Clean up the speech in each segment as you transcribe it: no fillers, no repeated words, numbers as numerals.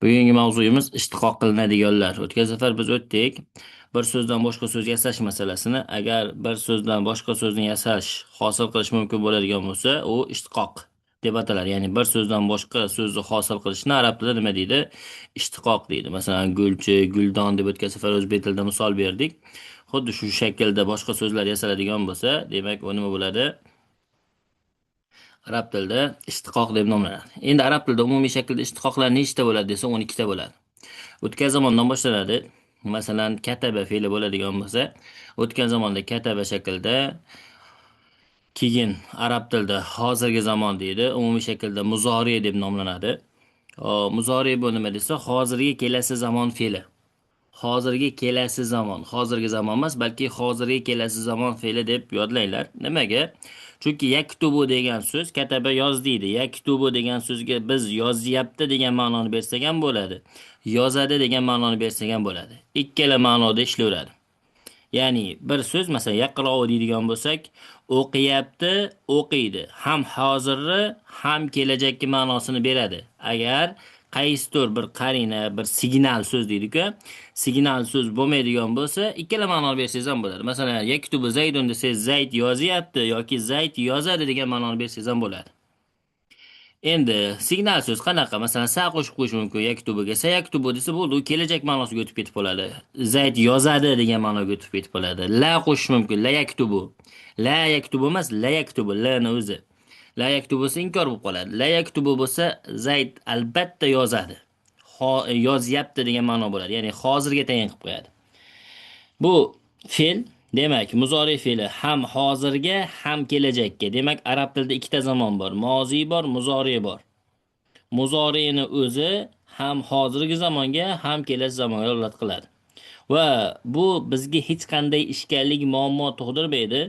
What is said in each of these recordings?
Bugungi mavzuyimiz ishtiqoq qilinadiganlar. O'tgan safar biz o'tdik. Bir so'zdan boshqa so'z yasash masalasini. Agar bir so'zdan boshqa so'zni yasash, hosil qilish mumkin bo'ladigan bo'lsa, u ishtiqoq deb ataladi. Ya'ni bir so'zdan boshqa so'zni hosil qilishni arab tilida nima deydi? Ishtiqoq deydi. Masalan, gulchi, guldon deb o'tgan safar o'zbek tilida misol berdik. Xuddi shu shaklda boshqa so'zlar yasaladigan bo'lsa, demak, u nima bo'ladi? Arab tilida ishtiqoq deb nomlanadi. Endi arab tilida umumiy shaklda ishtiqoqlar nechta bo'ladi desa, 12 ta bo'ladi. O'tgan zamondan boshlanadi. Masalan, kataba fe'li bo'ladigan bo'lsa, o'tgan zamonda kataba shaklda, keyin arab tilida hozirgi zamon deydi, umumiy shaklda muzori deb nomlanadi. Muzori bu nima desa, hozirgi kelasi zamon fe'li. Hozirgi kelasi zamon, hozirgi zamon emas, balki hozirgi kelasi zamon fe'li deb yodlanglar. Nimaga? Chunki yaktubu degan so'z kataba yoz deydi. Yaktubu degan so'zga biz yozyapti degan ma'noni bersak ham bo'ladi. Yozadi degan ma'noni bersak ham bo'ladi. Ikkala ma'noda ishlayveradi. Ya'ni bir so'z masalan yaqra'u deydigan bo'lsak, o'qiyapti, o'qiydi. Ham hozirni, ham kelajakki ma'nosini beradi. Agar qaysidir bir qarina, bir signal so'z deydi-ku, signal so'z bo'lmaydigan bo'lsa, ikkala ma'noni bersangiz ham bo'ladi. Masalan, yaktubu zaydun desangiz, zayd yozyapti yoki zayd yozadi degan ma'noni bersangiz ham bo'ladi. Endi signal so'z qanaqa? Masalan, sa qo'shib qo'yish mumkin yaktubiga. Sa yaktubu desa bo'ldi, u kelajak ma'nosiga o'tib ketib qoladi. Zayd yozadi degan ma'noga o'tib ketib qoladi. La qo'shish mumkin. La yaktubu. La yaktubu emas, la yaktubu. La ni o'zi. La yaktubu bo'lsa inkor bo'lib qoladi. La yaktubu bo'lsa Zayd albatta yozadi. Yozyapti degan ma'no bo'ladi. Ya'ni hozirga tayin qilib qo'yadi. Bu fe'l demak muzori fe'li ham hozirga ham kelajakka. Demak arab tilida ikkita zamon bor. Mozi bor, muzori bor. Muzorini o'zi ham hozirgi zamonga ham kelasi zamonga dalolat qiladi. Va bu bizga hech qanday ishkallik, muammo tug'dirmaydi.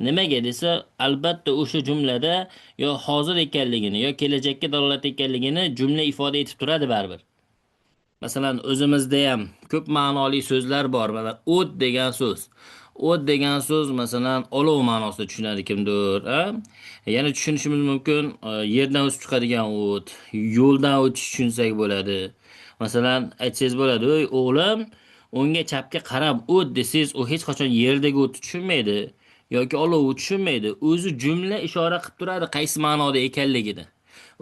Nimaga desa, albatta o'sha jumlada yo hozir ekanligini yo kelajakka dalolat ekanligini jumla ifoda etib turadi baribir. Masalan, o'zimizda ham ko'p ma'noli so'zlar bor. Mana o't degan so'z. O't degan so'z masalan olov ma'nosida tushunadi kimdir, a? Yana tushunishimiz mumkin, yerdan o'sib chiqadigan o't, yo'ldan o'tish tushunsak bo'ladi. Masalan, aytsangiz bo'ladi, "Ey o'g'lim, o'ngga chapga qarab o't" desangiz, u hech qachon yerdagi o'tni tushunmaydi yoki olovni tushunmaydi. O'zi jumla ishora qilib turadi qaysi ma'noda ekanligini.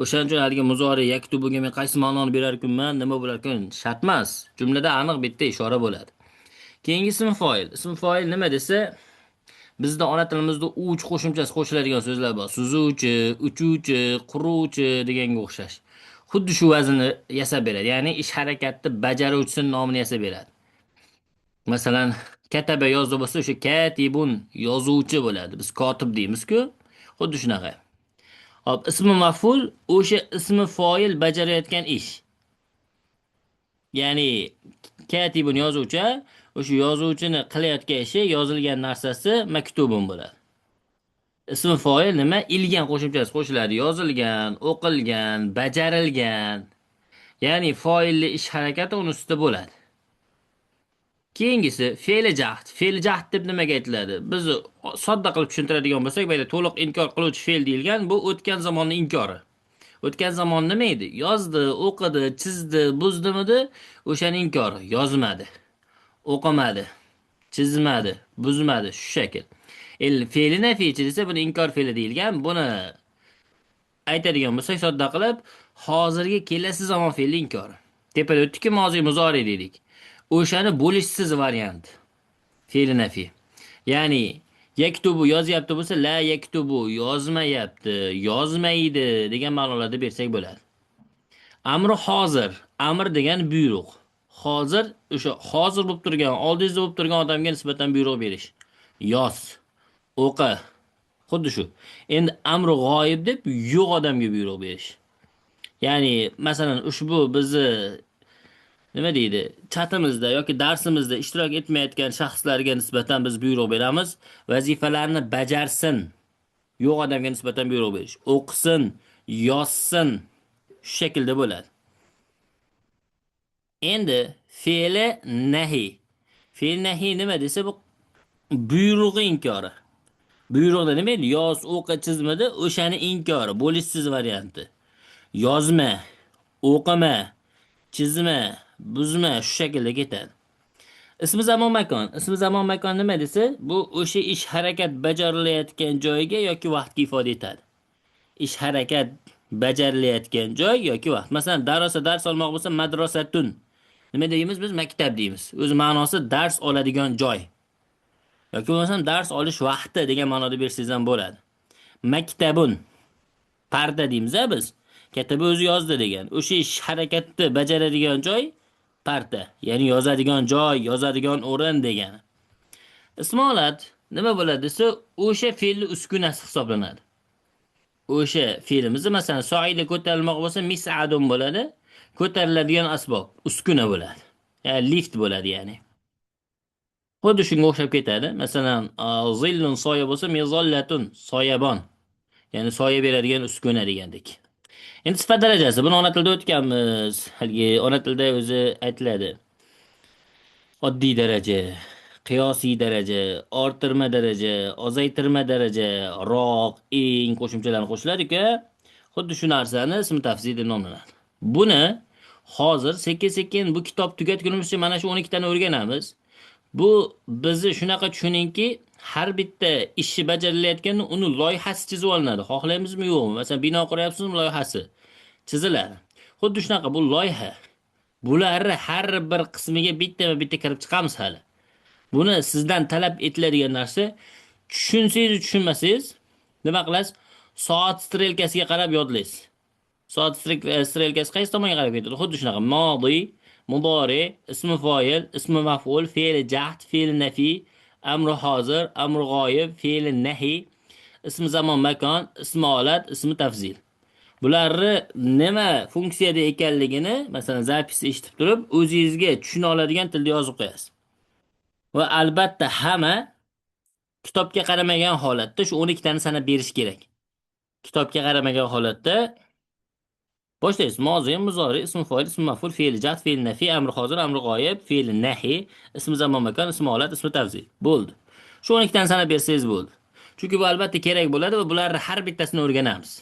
O'shaning uchun haligi muzori yaktubuga men qaysi ma'noni berar ekanman, nima bo'lar ekan, shart emas. Jumlada aniq bitta ishora bo'ladi. Keyingi ism foil. Ism foil nima desa, bizda ona tilimizda uch qo'shimchasi qo'shiladigan so'zlar bor. Suzuvchi, uchuvchi, quruvchi deganga o'xshash. Xuddi shu vaznni yasab beradi. Ya'ni ish harakatni bajaruvchisining nomini yasab beradi. Masalan, kataba yozdi bo'lsa, o'sha katibun yozuvchi bo'ladi. Biz kotib deymiz-ku. Xuddi shunaqa. Hop, ismi maf'ul o'sha ismi foil bajarayotgan ish. Ya'ni katibun yozuvchi, o'sha yozuvchini qilayotgan ishi, yozilgan narsasi maktubun bo'ladi. Ismi foil nima? Ilgan qo'shimchasi qo'shiladi. Yozilgan, o'qilgan, bajarilgan. Ya'ni foilli ish harakati uni ustida bo'ladi. Keyingisi fe'li jahd. Fe'li jahd deb nimaga aytiladi? Biz sodda qilib tushuntiradigan bo'lsak, bu yerda to'liq inkor qiluvchi fe'l deyilgan, bu o'tgan zamonning inkori. O'tgan zamon nima edi? Yozdi, o'qidi, chizdi, buzdimidi? O'shani inkori. Yozmadi, o'qimadi, chizmadi, buzmadi, shu shakl. Fe'li nafichi desa, buni inkor fe'li deyilgan. Buni aytadigan bo'lsak, sodda qilib, hozirgi kelasi zamon fe'li inkori. Tepada o'tdiki, mozi muzori dedik. O'shani bo'lishsiz variant. Fe'li nafi. Ya'ni yaktubu yozyapti bo'lsa, la yaktubu yozmayapti, yozmaydi degan ma'nolarda bersak bo'ladi. Amri hozir. Amr degan buyruq. Hozir o'sha hozir bo'lib turgan, oldingizda bo'lib turgan odamga nisbatan buyruq berish. Yoz, o'qi. Xuddi shu. Endi amri g'oyib deb yo'q odamga buyruq berish. Ya'ni masalan ushbu bizni nima deydi, chatimizda yoki darsimizda ishtirok etmayotgan shaxslarga nisbatan biz buyruq beramiz. Vazifalarni bajarsin. Yo'q odamga nisbatan buyruq berish. O'qisin, yozsin. Shu shaklda bo'ladi. Endi fe'li nahi. Fe'l nahi nima desa, bu buyrug'i inkori. Buyruqda nima edi? Yoz, o'qi, chizmadi, o'shani inkori, bo'lishsiz varianti. Yozma, o'qima, chizma, buzma shu shaklda ketadi. Ismi zamon makon. Ismi zamon makon nima desa, bu o'sha ish harakat bajarilayotgan joyga yoki vaqtga ifoda etadi. Ish harakat bajarilayotgan joy yoki vaqt. Masalan, dars olmoq bo'lsa madrasatun. Nima deymiz biz? Maktab deymiz. O'zi ma'nosi dars oladigan joy. Yoki bo'lmasam dars olish vaqti degan ma'noda bersangiz ham bo'ladi. Maktabun parda deymiz-a biz. Kataba o'zi yozdi degan. O'sha ish harakatni bajaradigan joy parda. Ya'ni yozadigan joy, yozadigan o'rin degani. Ismolat nima bo'ladi desa, o'sha fe'lni uskunasi hisoblanadi. O'sha fe'limizni masalan so'ida ko'tarilmoq bo'lsa mis'adun bo'ladi. Ko'tariladigan asbob uskuna bo'ladi. Ya'ni lift bo'ladi ya'ni. Xuddi shunga o'xshab ketadi. Masalan, zillun soya bo'lsa mizallatun soyabon. Ya'ni soya beradigan uskuna degandek. Endi sifat darajasi. Buni ona tilida o'tganmiz. Haligi ona tilida o'zi aytiladi. Oddiy daraja, qiyosiy daraja, orttirma daraja, ozaytirma daraja, roq, eng qo'shimchalarni qo'shiladi-ku. Xuddi shu narsani ism tafzil deb nomlanadi. Buni hozir sekin-sekin bu kitob tugatgunimizcha mana shu 12 tani o'rganamiz. Bu bizni shunaqa tushuningki, har bitta ishni bajarilayotganda uni loyihasi chizib olinadi. Xohlaymizmi yo'qmi? Masalan, bino quryapsizmi, loyihasi chiziladi. Xuddi shunaqa bu loyiha. Bularni har bir qismiga bitta kirib chiqamiz hali. Buni sizdan talab etiladigan narsa tushunsangiz tushunmasangiz nima qilasiz? Soat strelkasiga qarab yodlaysiz. Soat strelkasi qaysi tomonga qarab ketadi? Xuddi shunaqa. Modi, mudori, ismi fa'il, ismi maf'ul, fe'li jahd, fe'li nafi, amri hozir, amri g'oyib, fe'li nahi, ismi zamon makon, ismi olat, ismi tafzil. Bularni nima funksiyada ekanligini, masalan, zapis eshitib turib, o'zingizga tushuna oladigan tilda yozib qo'yasiz. Va albatta hamma kitobga qaramagan holatda shu 12 tani sanab berish kerak. Kitobga qaramagan holatda boshlaysiz. Mozi, muzori, ism fa'il, ism maf'ul, fe'l jahd, fe'l nafi, amr hozir, amr g'oyib, fe'l nahi, ism zamon makon, ism olat, ism tafzil. Bo'ldi. Shu 12 tani sanab bersangiz bo'ldi. Chunki bu albatta kerak bo'ladi va bularni har bittasini o'rganamiz.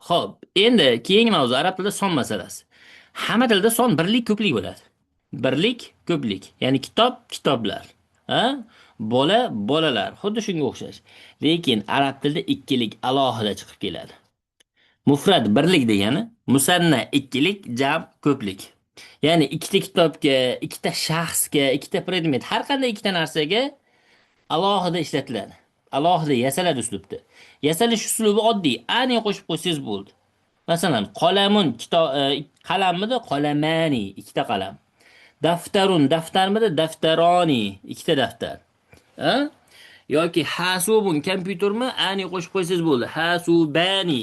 Xo'p, endi keyingi mavzu arab tilida son masalasi. Hamma tilda son birlik, ko'plik bo'ladi. Birlik, ko'plik. Ya'ni kitob, kitoblar. Ha? Bola, bolalar. Xuddi shunga o'xshash. Lekin arab tilida ikkilik alohida chiqib keladi. Mufrad birlik degani, musanna ikkilik, jam ko'plik. Ya'ni ikkita kitobga, ikkita shaxsga, ikkita predmet, har qanday ikkita narsaga alohida ishlatiladi. Alohida yasaladi uslubda. Yasalish uslubi oddiy. Ani qo'shib qo'ysangiz bo'ldi. Masalan, qalamun qalammidi? Qalamani, ikkita qalam. Daftarun, daftarmidi? Daftaroni, ikkita daftar. Ha? Yoki hasubun, kompyutermi? Ani qo'shib qo'ysangiz bo'ldi. Hasubani,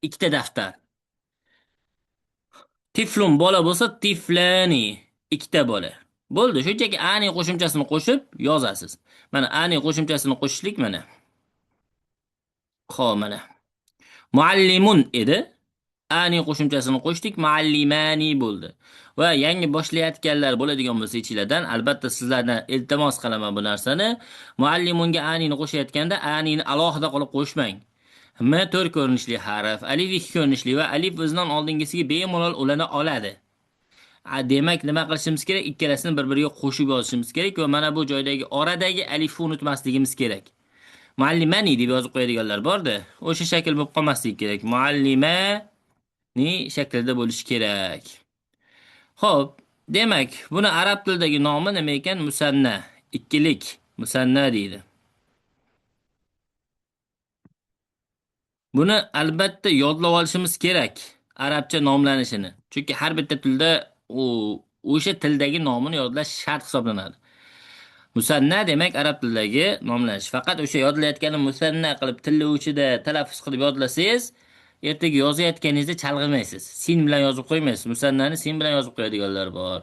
ikkita daftar. Tiflun bola bo'lsa, tiflani, ikkita bola. Bo'ldi, shunchaki ani qo'shimchasini qo'shib yozasiz. Mana ani qo'shimchasini qo'shishlik mana. Xo'p, mana. Muallimun edi. Ani qo'shimchasini qo'shdik, muallimani bo'ldi. Va yangi boshlayotganlar bo'ladigan bo'lsa ichingizdan, albatta sizlardan iltimos qilaman bu narsani. Muallimunga anini qo'shayotganda anini alohida qilib qo'shmang. M 4 ko'rinishli harf, alif 2 ko'rinishli va alif o'zidan oldingisiga bemalol ulana oladi. Demak, nima qilishimiz kerak? Ikkalasini bir-biriga qo'shib yozishimiz kerak va mana bu joydagi oradagi alifni unutmasligimiz kerak. Muallimani deb yozib qo'yadiganlar bor-da, o'sha shakl bo'lib qolmasligi kerak. Muallimani shaklida bo'lishi kerak. Xo'p, demak, buni arab tilidagi nomi nima ekan? Musanna, ikkilik, musanna deydi. Buni albatta yodlab olishimiz kerak, arabcha nomlanishini. Chunki har bitta tilda o'sha tildagi nomini yodlash shart hisoblanadi. Musanna demak arab tilidagi nomlanish. Faqat o'sha yodilayotganini musanna qilib tillovchida talaffuz qilib yodlasangiz, ertaga yozayotganingizda chalg'imaysiz. Sin bilan yozib qo'ymaysiz. Musannani sin bilan yozib qo'yadiganlar bor.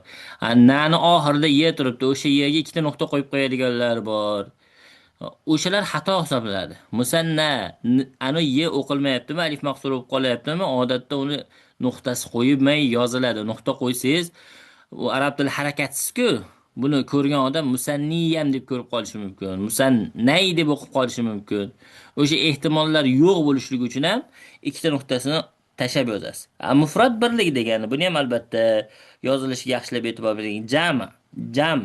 Nani oxirida ye turibdi, o'sha yega ikkita nuqta qo'yib qo'yadiganlar bor. O'shalar xato hisoblanadi. Musanna ani ye o'qilmayaptimi, alif maqsur bo'lib qolyaptimi? Odatda uni nuqtasi qo'yilmay yoziladi. Nuqta qo'ysangiz, u arab tili harakatsiz-ku. Buni ko'rgan odam musanniyam deb ko'rib qolishi mumkin. Musannay deb o'qib qolishi mumkin. O'sha ehtimollar yo'q bo'lishligi uchun ham ikkita nuqtasini tashlab yozasiz. Mufrat birlik degani. Buni ham albatta yozilishiga yaxshilab e'tibor bering. Jam,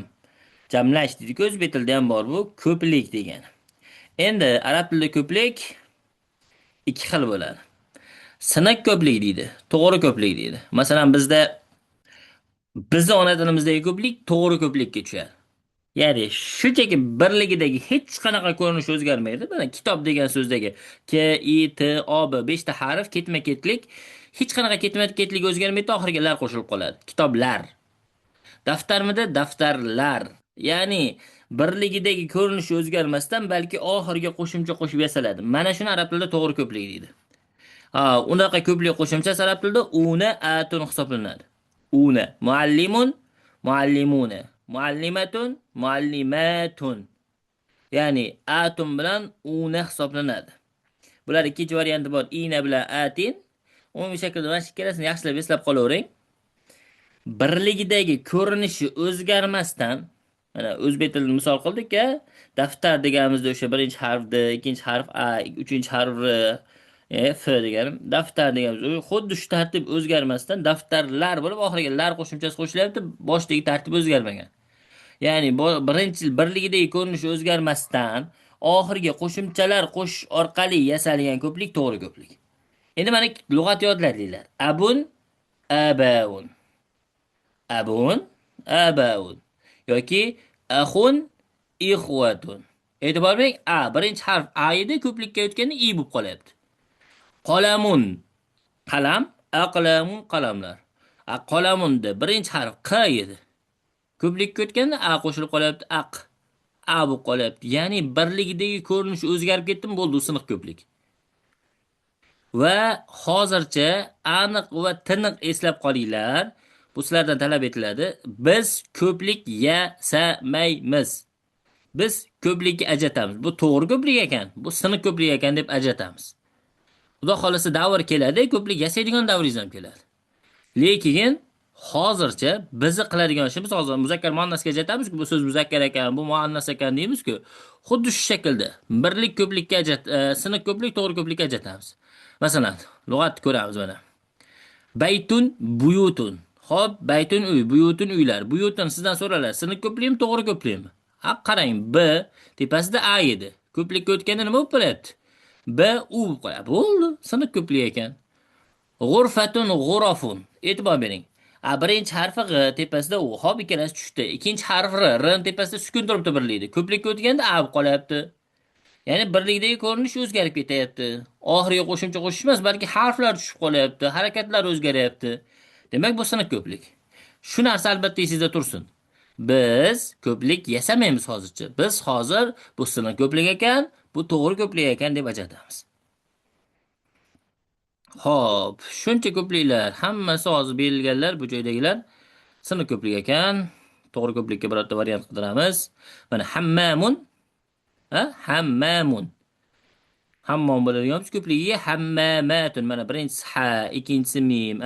jamlash deydi-ku, o'zbek tilida ham bor bu, ko'plik degani. Endi arab tilida ko'plik ikki xil bo'ladi. Siniq ko'plik deydi, to'g'ri ko'plik deydi. Masalan, bizni ona tilimizdagi ko'plik to'g'ri ko'plikka tushadi. Ya'ni shunchaki birligidagi hech qanaqa ko'rinish o'zgarmaydi. Mana kitob degan so'zdagi K, I, T, O, B 5 ta harf ketma-ketlik, hech qanaqa ketma-ketlik o'zgarmaydi, oxiriga lar qo'shilib qoladi. Kitoblar. Daftarmida daftarlar. Ya'ni birligidagi ko'rinishi o'zgarmasdan, balki oxiriga qo'shimcha qo'shib yasaladi. Mana shuni arab tilida to'g'ri ko'plik deydi. Unaqa ko'plik qo'shimchasi arab tilida una atun hisoblanadi. Una muallimun muallimuna, muallimatun muallimatun. Ya'ni atun bilan una hisoblanadi. Bular ikkinchi varianti bor. Ina bilan atin. Umumiy shaklda mana shu ikkalasini yaxshilab eslab qolavering. Birligidagi ko'rinishi o'zgarmasdan, mana o'zbek tilini misol qildik-a, daftar deganimizda o'sha birinchi harfni, ikkinchi harf a, uchinchi harf r, f deganim, daftar deganimiz xuddi shu tartib o'zgarmasdan daftarlar bo'lib oxiriga lar qo'shimchasi qo'shilyapti, boshdagi tartib o'zgarmagan. Ya'ni birinchi birligidagi ko'rinishi o'zgarmasdan oxiriga qo'shimchalar qo'shish orqali yasalgan ko'plik to'g'ri ko'plik. Endi mana lug'at yodladinglar. Abun, abaun. Abun, abaun. Yoki axun, ixvatun. E'tibor bering, a birinchi harf a edi, ko'plikka o'tganda i bo'lib qolyapti. Qalamun, qalam, aqlamun, qalamlar. Qalamunda birinchi harf q edi. Ko'plikka o'tganda a qo'shilib qolyapti, aq. A bo'lib qolyapti. Ya'ni birligidagi ko'rinish o'zgarib ketdimi, bo'ldi, siniq ko'plik. Va hozircha aniq va tiniq eslab qolinglar. Bu sizlardan talab etiladi. Biz ko'plik yasamaymiz. Biz ko'plikka ajratamiz. Bu to'g'ri ko'plik ekan, bu siniq ko'plik ekan deb ajratamiz. Xudo xolasa davr keladi, ko'plik yasaydigan davringiz ham keladi. Lekin hozircha bizni qiladigan ishimiz, hozir muzakkar muannasga ajratamiz-ku, bu so'z muzakkar ekan, bu muannas ekan deymiz-ku. Xuddi shu shaklda birlik ko'plikka siniq ko'plik to'g'ri ko'plikka ajratamiz. Masalan, lug'atni ko'ramiz mana. Baytun, buyutun. Xo'p, baytun uy, buyutun uylar. Buyutun sizdan so'ralar, siniq ko'plikmi, to'g'ri ko'plikmi? Qarang, b tepasida a edi. Ko'plikka o'tganda nima bo'lib qolyapti? B u bo'lib qolyapti. Bo'ldi, siniq ko'plik ekan. G'urfatun, g'urafun. E'tibor bering. Birinchi harfi g tepasida u, hop ikkalasi tushdi. Ikkinchi harfi r tepasida sukun turibdi birlikda. Ko'plikka o'tganda a bo'lib qolyapti. Ya'ni birlikdagi ko'rinish o'zgarib ketyapti. Oxiriga qo'shimcha qo'shish emas, balki harflar tushib qolyapti, harakatlar o'zgaryapti. Demak, bu siniq ko'plik. Shu narsa albatta esingizda tursin. Biz ko'plik yasamaymiz hozircha. Biz hozir bu siniq ko'plik ekan, bu to'g'ri ko'plik ekan deb ajratamiz. Xo'p, shuncha ko'pliklar hammasi hozir berilganlar, bu joydagilar siniq ko'plik ekan. To'g'ri ko'plikka birorta variant qidiramiz. Mana hammamun, hammamun. Hammom bo'ladigan ko'pligiga hammamatun. Mana birinchisi ha, ikkinchisi mim,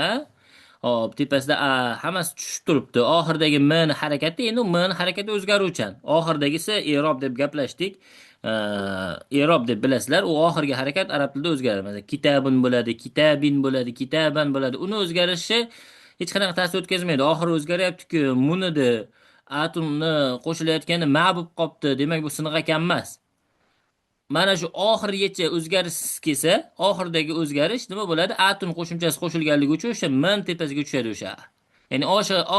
Hop, tepasida a, hammasi tushib turibdi. Oxirdagi m ni harakati, endi m ni harakati o'zgaruvchan. Oxirdagisi i'rob deb gaplashdik. I'rob deb bilasizlar. U oxirgi harakat arab tilida o'zgaradi. Kitabun bo'ladi, kitabin bo'ladi, kitaban bo'ladi. Uni o'zgarishi hech qanaqa ta'sir o'tkazmaydi. Oxiri o'zgaryapti-ku, munidi atumni qo'shilayotganda ma bo'lib qopti. Demak, bu siniq ekan emas. Mana shu oxirigacha o'zgarish kelsa, oxirdagi o'zgarish nima bo'ladi? Atun qo'shimchasi qo'shilganligi uchun o'sha m tepasiga tushadi o'sha. Ya'ni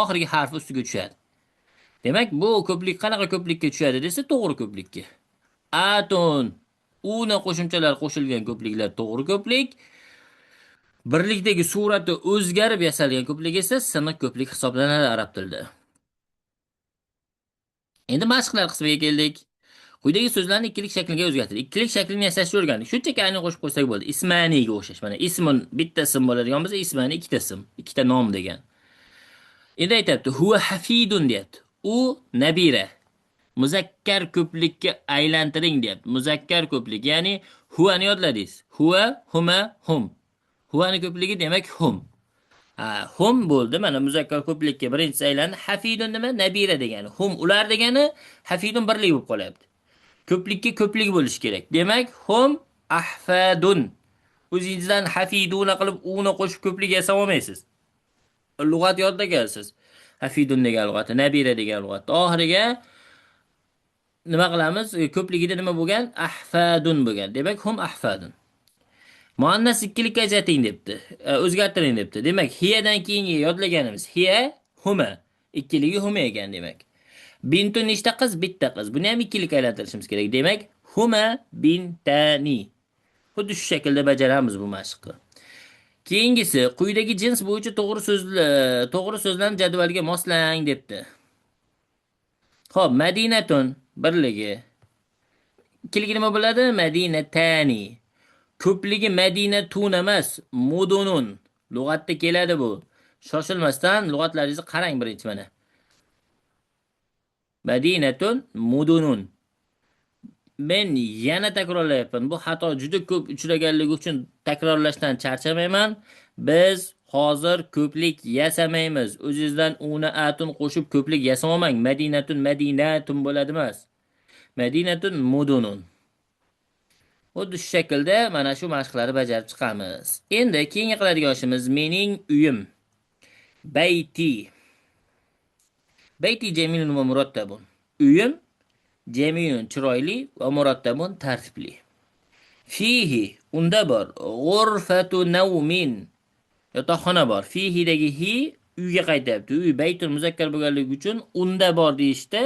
oxirgi harf ustiga tushadi. Demak, bu ko'plik qanaqa ko'plikka tushadi desa, to'g'ri ko'plikka. Atun una qo'shimchalar qo'shilgan ko'pliklar to'g'ri ko'plik. Birlikdagi surati o'zgarib yasalgan ko'plik esa siniq ko'plik hisoblanadi arab tilida. Endi mashqlar qismiga keldik. Quyidagi so'zlarni ikkilik shakliga o'zgartirdik. Ikkilik shaklini yasashni o'rgandik. Shunchaki ayni qo'shib qo'ysak bo'ldi. Ismaniga o'xshash. Mana ismun bitta ism bo'ladigan bo'lsa, ismani ikkita ism, ikkita nom degan. Endi aytibdi, huwa hafidun deyapti. U nabira. Muzakkar ko'plikka aylantiring deyapti. Muzakkar ko'plik, ya'ni huwani yodladingiz. Huwa, huma, hum. Huwani ko'pligi demak hum. Hum bo'ldi. Mana muzakkar ko'plikka birinchisi aylandi. Hafidun nima? Nabira degani. Hum ular degani, hafidun birlik bo'lib qolyapti. Ko'plikka ko'plik bo'lishi kerak. Demak, hum ahfadun. O'zingizdan hafiduna qilib uni qo'shib ko'plik yasab olmaysiz. Lug'at yodda kelsiz. Hafidun degan lug'ati, nabira degan lug'atni oxiriga nima qilamiz? Ko'pligida nima bo'lgan? Ahfadun bo'lgan. Demak, hum ahfadun. Muannas ikkilikka ajrating debdi. O'zgartiring debdi. Demak, hiyadan keyingi yodlaganimiz hiya, huma. Ikkiligi huma ekan demak. Bintu nechta qiz? Bitta qiz. Buni ham ikkilikka aylantirishimiz kerak. Demak, huma bintani. Xuddi shu shaklda bajaramiz bu mashqni. Keyingisi, quyidagi jins bo'yicha to'g'ri so'zlarni jadvalga moslang debdi. Xo'p, madinatun birligi. Ikkiligi nima bo'ladi? Madinatani. Ko'pligi madinatun emas, mudunun. Lug'atda keladi bu. Shoshilmasdan lug'atlaringizni qarang birinchi mana. Madinatun mudunun. Men yana takrorlayapman. Bu xato juda ko'p uchraganligi uchun takrorlashdan charchamayman. Biz hozir ko'plik yasamaymiz. O'zingizdan una atun qo'shib ko'plik yasamang. Madinatun madinatun bo'ladi emas. Madinatun mudunun. Xuddi shu shaklda mana shu mashqlarni bajarib chiqamiz. Endi keyingi qiladigan ishimiz mening uyim. Bayti. Bayti jamilun va murattabun. Uyim jamilun chiroyli va murattabun tartibli. Fihi unda bor g'urfatu nawmin yotoqxona bor. Fihidagi hi uyga qaytyapti. Uy baytul muzakkar bo'lganligi uchun unda bor deyishda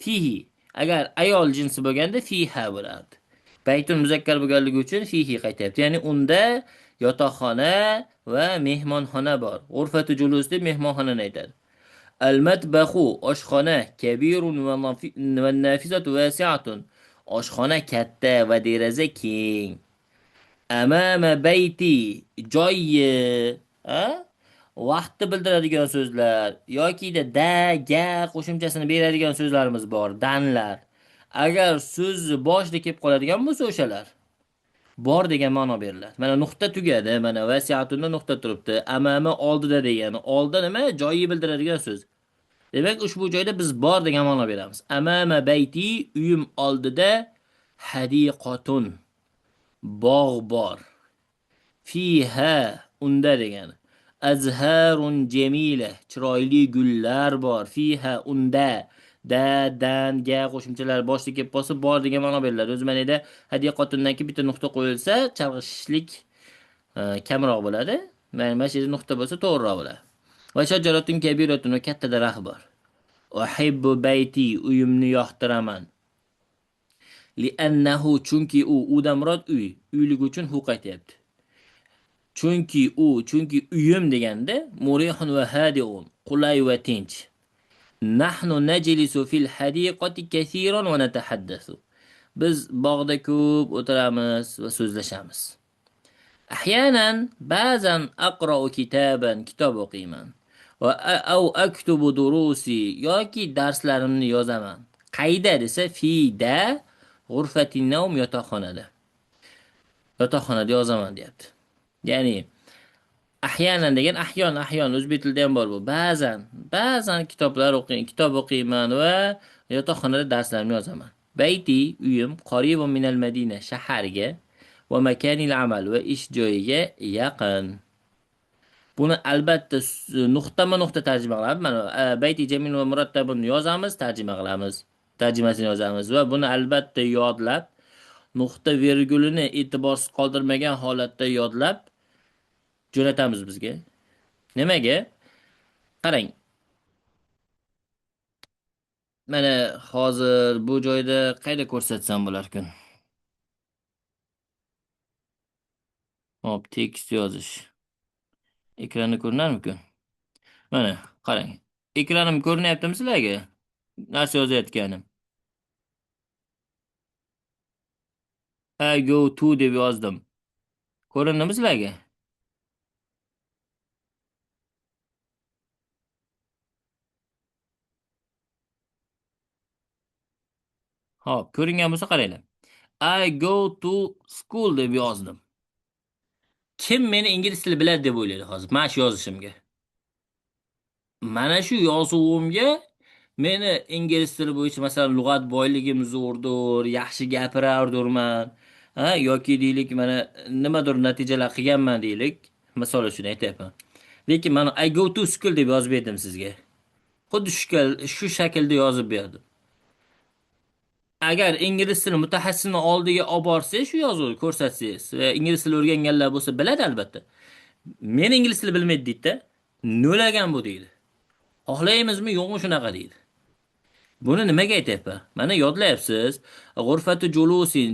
fihi. Agar ayol jinsi bo'lganda fiha bo'lardi. Baytul muzakkar bo'lganligi uchun fihi qaytyapti. Ya'ni unda yotoqxona va mehmonxona bor. G'urfatu julus deb mehmonxonani aytadi. Al-matbaxu oshxona kabirun va nafizatu wasi'atun. Oshxona katta va deraza keng. Amama bayti joyi, a? Vaqtni bildiradigan so'zlar yoki da ga qo'shimchasini beradigan so'zlarimiz bor, danlar. Agar so'z boshida kelib qoladigan bo'lsa o'shalar bor degan ma'no beriladi. Mana nuqta tugadi, mana vasiatunda nuqta turibdi. Amama oldida degani, oldi nima? Joyni bildiradigan so'z. Demak, ushbu joyda biz bor degan ma'no beramiz. Amama bayti uyim oldida hadiqatun bog' bor. Fiha unda degani. Azharun jamila chiroyli gullar bor. Fiha unda dan ga qo'shimchalar boshda kelib qolsa bor degan ma'no beriladi. O'zi mana yerda hadiqatundan keyin bitta nuqta qo'yilsa chalg'ishlik kamroq bo'ladi. Mana shu yerda nuqta bo'lsa to'g'riroq bo'ladi. Va shajaratun kabiratun katta daraxt bor. Uhibbu bayti uyimni yoqtiraman. Li'annahu chunki udan murod uy. Uylik uchun hu qaytyapti. Chunki uyim deganda murihun va hadiun, qulay va tinch. Nahnu najlisu fil hadiqati kaseeran va natahaddathu. Biz bog'da ko'p o'tiramiz va so'zlashamiz. Ahyanan ba'zan aqra'u kitaban kitob o'qiyman. Va au aktubu durusi yoki darslarimni yozaman. Qayda desa fida g'urfatin nawm yotoqxonada. Yotoqxonada yozaman deyapti. Ya'ni ahyanan degan ahyon o'zbek tilida ham bor bu. Ba'zan kitob o'qiyman va yotoqxonada darslarimni yozaman. Bayti uyim qaribun minal madina shaharga va makanil amal va ish joyiga yaqin. Buni albatta nuqtama-nuqta tarjima qilamiz. Mana bayti jamil va murattabun yozamiz, tarjima qilamiz. Tarjimasini yozamiz va buni albatta yodlab, nuqta virgulini e'tiborsiz qoldirmagan holatda yodlab jo'natamiz bizga. Nimaga? Qarang. Mana hozir bu joyda qayda ko'rsatsam bo'larkan? Hop, tekst yozish. Ekranda ko'rinarmikan? Mana, qarang. Ekranim ko'rinyaptimi sizlarga? Narsa yozayotganim. I go to deb yozdim. Ko'rindimi sizlarga? Hop, ko'ringan bo'lsa qaranglar. I go to school deb yozdim. Kim meni ingliz tili biladi deb o'ylaydi hozir mana shu yozishimga. Mana shu yozuvimga meni ingliz tili bo'yicha masalan lug'at boyligim zo'rdir, yaxshi gapirardurman yoki deylik mana nimadir natijalar qilganman deylik. Misol uchun aytyapman. Lekin mana I go to school deb yozib berdim sizga. Xuddi shu shaklda yozib berdim. Agar ingliz tili mutaxassisini oldiga olib borsangiz, shu yozuvni ko'rsatsangiz va ingliz tili o'rganganlar bo'lsa biladi albatta. Men ingliz tili bilmaydi deydi-da. No'lagan bu deydi. Xohlaymizmi, yo'qmi shunaqa deydi. Buni nimaga aytyapman? Mana yodlayapsiz. G'urfatu julusin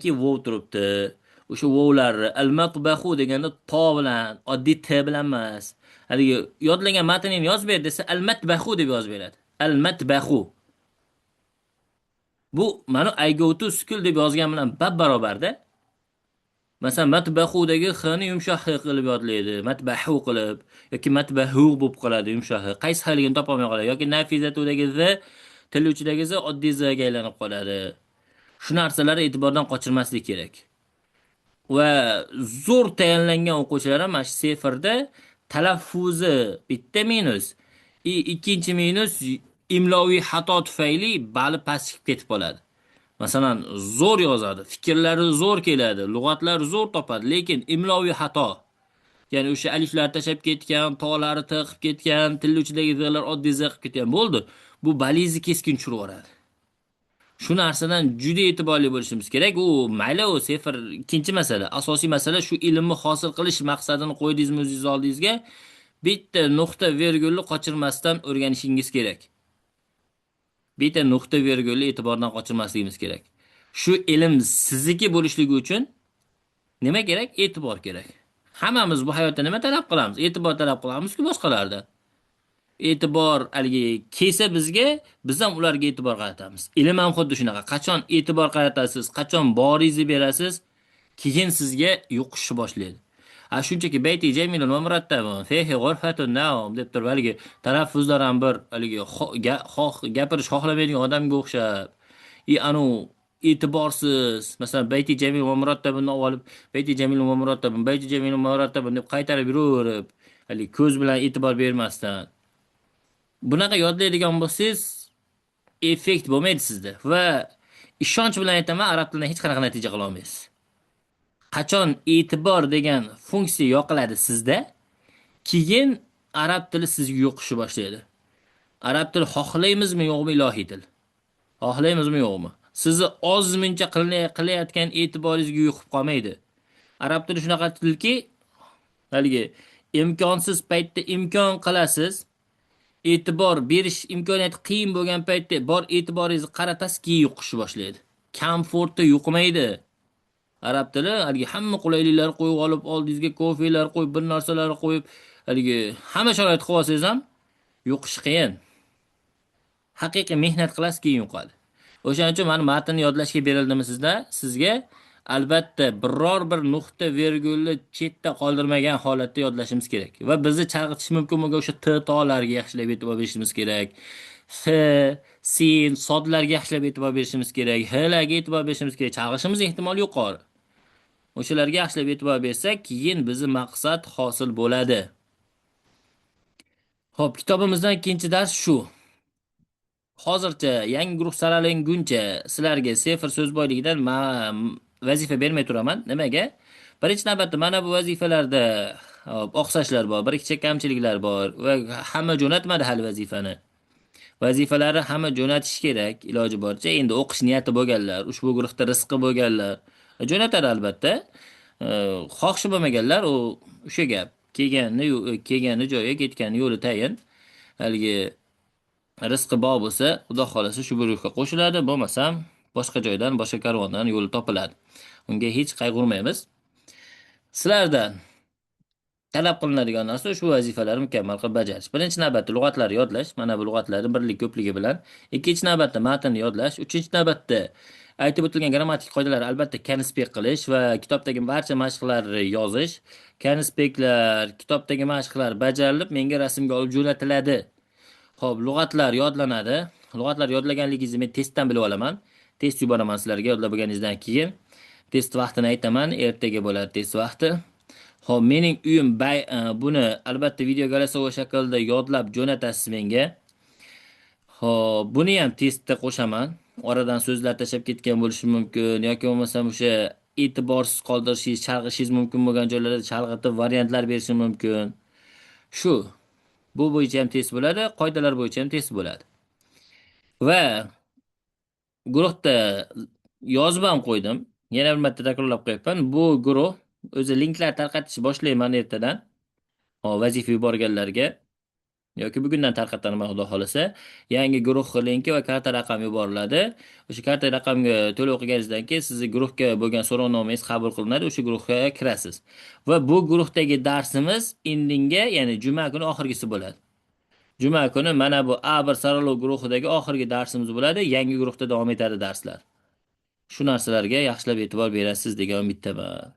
ki vov turibdi. O'sha vovlarni al-matbahu deganda to bilan, oddiy t bilan emas. Haligi yodlagan matnini yozib ber desa al-matbahu deb yozib beradi. Al-matbahu. Bu mana I go to school deb yozgan bilan barobarda. Masalan, matbahudagi h ni yumshoq h qilib yodlaydi. Matbahu qilib yoki matbahu bo'lib qoladi yumshoq h. Qaysi hligini topolmay qoladi yoki nafizatudagi z til uchidagi z oddiy z ga aylanib qoladi. Shu narsalarni e'tibordan qochirmaslik kerak. Va zo'r tayyorlangan o'quvchilar ham mana shu seferda talaffuzi bitta minus, ikkinchi minus imloviy xato tufayli bali past chiqib ketib qoladi. Masalan, zo'r yozadi, fikrlari zo'r keladi, lug'atlar zo'r topadi, lekin imloviy xato. Ya'ni o'sha aliflar tashab ketgan, to'lari tiqib ketgan, til uchidagi zlar oddiy z qilib ketgan bo'ldi. Bu balizni keskin tushirib yuboradi. Shu narsadan juda e'tiborli bo'lishimiz kerak. U mayli u sifr ikkinchi masala, asosiy masala shu ilmni hosil qilish maqsadini qo'ydingizmi o'zingiz oldingizga, bitta nuqta virgulni qochirmasdan o'rganishingiz kerak. Bitta nuqta virgulni e'tibordan qochirmasligimiz kerak. Shu ilm sizniki bo'lishligi uchun nima kerak? E'tibor kerak. Hammamiz bu hayotda nima talab qilamiz? E'tibor talab qilamiz-ku boshqalardan. E'tibor haligi kelsa bizga, biz ham ularga e'tibor qaratamiz. Ilm ham xuddi shunaqa. Qachon e'tibor qaratasiz, qachon boringizni berasiz, keyin sizga yo'qishni boshlaydi. Shunchaki bayti jamilun va murattabun fihi g'urfatun naum deb turib haligi talaffuzlar ham bir haligi gapirish xohlamaydigan odamga o'xshab. Anu e'tiborsiz, masalan bayti jamil va murattabunni olib bayti jamilun va murattabun, bayti jamilun va murattabun deb qaytarib yuraverib, haligi ko'z bilan e'tibor bermasdan bunaqa yodlaydigan bo'lsangiz, effekt bo'lmaydi sizda va ishonch bilan aytaman, arab tilidan hech qanaqa natija qila olmaysiz. Qachon e'tibor degan funksiya yoqiladi sizda, keyin arab tili sizga yo'qishni boshlaydi. Arab tili xohlaymizmi yo'qmi ilohiy til? Xohlaymizmi yo'qmi? Sizni ozmuncha qilayotgan e'tiboringizga yo'qib qolmaydi. Arab tili shunaqa tilki, haligi imkonsiz paytda imkon qilasiz. E'tibor berish imkoniyati qiyin bo'lgan paytda bor e'tiboringizni qaratasiz, keyin yo'qishni boshlaydi. Komfortda yo'qmaydi. Arab tili haligi hamma qulayliklar qo'yib olib, oldingizga kofelar qo'yib, bir narsalar qo'yib, haligi hamma sharoit qilib olsangiz ham yo'qish qiyin. Haqiqiy mehnat qilasiz, keyin yo'qadi. O'shaning uchun mana matnni yodlashga berildimi sizga albatta biror bir nuqta virgulni chetda qoldirmagan holatda yodlashimiz kerak. Va bizni chalg'itish mumkin bo'lgan o'sha t to'larga yaxshilab e'tibor berishimiz kerak. F, sin, sodlarga yaxshilab e'tibor berishimiz kerak. H larga e'tibor berishimiz kerak. Chalg'ishimiz ehtimoli yuqori. O'shalarga yaxshilab e'tibor bersak, keyin bizning maqsad hosil bo'ladi. Xo'p, kitobimizdan ikkinchi dars shu. Hozircha yangi guruh saralanguncha sizlarga sifr so'z boyligidan vazifa bermay turaman. Nimaga? Birinchi navbatda mana bu vazifalarda oqsashlar bor, bir ikki kamchiliklar bor va hamma jo'natmadi hali vazifani. Vazifalari hamma jo'natish kerak iloji boricha. Endi o'qish niyati bo'lganlar, ushbu guruhda rizqi bo'lganlar jo'natadi albatta. Xohishi bo'lmaganlar o'sha gap. Kelgani joyiga, ketgani yo'li tayin. Haligi rizqi bor bo'lsa, Xudo xolasa shu guruhga qo'shiladi, bo'lmasam boshqa joydan, boshqa karvondan yo'li topiladi. Unga hech qayg'urmaymiz. Sizlardan talab qilinadigan narsa shu vazifalarni mukammal qilib bajarish. Birinchi navbatda lug'atlarni yodlash, mana bu lug'atlarning birlik ko'pligi bilan. Ikkinchi navbatda matnni yodlash. Uchinchi navbatda aytib o'tilgan grammatik qoidalarni albatta konspekt qilish va kitobdagi barcha mashqlarni yozish. Konspektlar, kitobdagi mashqlar bajarilib, menga rasmga olib jo'natiladi. Xo'p, lug'atlar yodlanadi. Lug'atlar yodlaganligingizni men testdan bilib olaman. Test yuboraman sizlarga yodlab bo'lganingizdan keyin. Test vaqtini aytaman, ertaga bo'ladi test vaqti. Xo'p, mening uyim buni albatta videoga olasov shaklda yodlab jo'natasiz menga. Xo'p, buni ham testda qo'shaman. Oradan so'zlar tashab ketgan bo'lishi mumkin yoki bo'lmasam o'sha e'tiborsiz qoldirishingiz, chalg'ishingiz mumkin bo'lgan joylarda chalg'itib variantlar berishi mumkin. Shu. Bu bo'yicha ham test bo'ladi, qoidalar bo'yicha ham test bo'ladi. Va guruhda yozib ham qo'ydim. Yana bir marta takrorlab qo'yapman. Bu guruh o'zi linklar tarqatishni boshlayman ertadan. Vazifa yuborganlarga yoki bugundan tarqataman xudo xolasa. Yangi guruh linki va karta raqami yuboriladi. O'sha karta raqamga to'lov qilganingizdan keyin sizni guruhga bo'lgan so'rovnomangiz qabul qilinadi, o'sha guruhga kirasiz. Va bu guruhdagi darsimiz indinga, ya'ni juma kuni oxirgisi bo'ladi. Juma kuni mana bu A1 saralov guruhidagi oxirgi darsimiz bo'ladi. Yangi guruhda davom etadi darslar. Shu narsalarga yaxshilab e'tibor berasiz degan umiddaman.